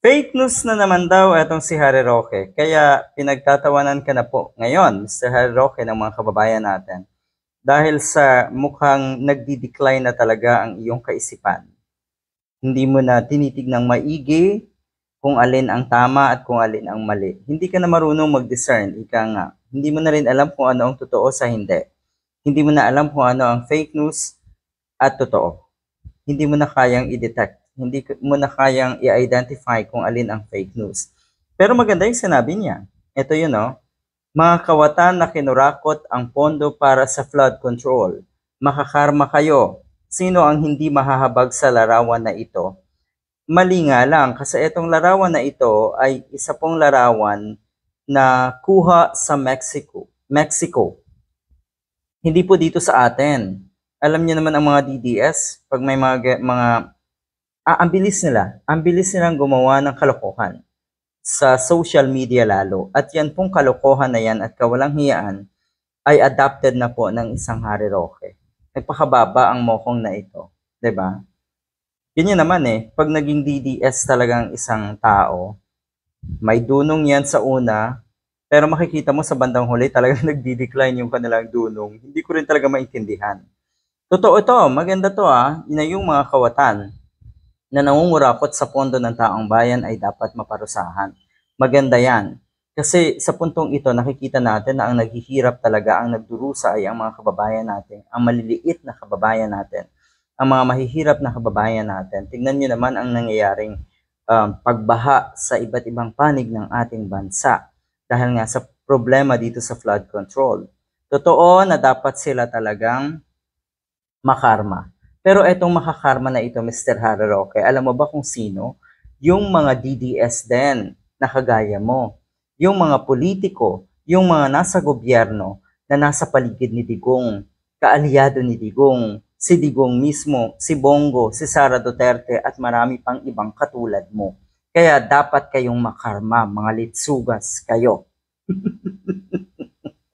Fake news na naman daw itong si Harry Roque. Kaya pinagtatawanan ka na po ngayon, Mr. Harry Roque, ng mga kababayan natin. Dahil sa mukhang nagdi-decline na talaga ang iyong kaisipan. Hindi mo na tinitignang maigi kung alin ang tama at kung alin ang mali. Hindi ka na marunong mag-discern, ika nga. Hindi mo na rin alam kung ano ang totoo sa hindi. Hindi mo na alam kung ano ang fake news at totoo. Hindi mo na kayang i-detect. Hindi mo na kayang i-identify kung alin ang fake news. Pero maganda yung sinabi niya. Ito yun, no? Mga kawatan na kinurakot ang pondo para sa flood control. Makakarma kayo. Sino ang hindi mahahabag sa larawan na ito? Mali nga lang kasi itong larawan na ito ay isa pong larawan na kuha sa Mexico. Hindi po dito sa atin. Alam niyo naman ang mga DDS, pag may ang bilis nila. Ang bilis nilang gumawa ng kalokohan sa social media lalo. At yan pong kalokohan na yan at kawalang hiyaan ay adapted na po ng isang Harry Roque. Nagpakababa ang mokong na ito. 'Di ba? Ganyan naman pag naging DDS talagang isang tao, may dunong yan sa una, pero makikita mo sa bandang huli talagang nagdi-decline yung kanilang dunong. Hindi ko rin talaga maintindihan. Totoo ito, maganda to yun yung mga kawatan na nangungurakot sa pondo ng taong bayan ay dapat maparusahan. Maganda yan. Kasi sa puntong ito, nakikita natin na ang naghihirap talaga, ang nagdurusa ay ang mga kababayan natin, ang maliliit na kababayan natin, ang mga mahihirap na kababayan natin. Tingnan nyo naman ang nangyayaring pagbaha sa iba't ibang panig ng ating bansa dahil nga sa problema dito sa flood control. Totoo na dapat sila talagang makarma. Pero etong makakarma na ito, Mr. Harry Roque, alam mo ba kung sino? Yung mga DDS din na kagaya mo. Yung mga politiko, yung mga nasa gobyerno na nasa paligid ni Digong, kaalyado ni Digong, si Digong mismo, si Bongo, si Sara Duterte at marami pang ibang katulad mo. Kaya dapat kayong makarma, mga litsugas kayo.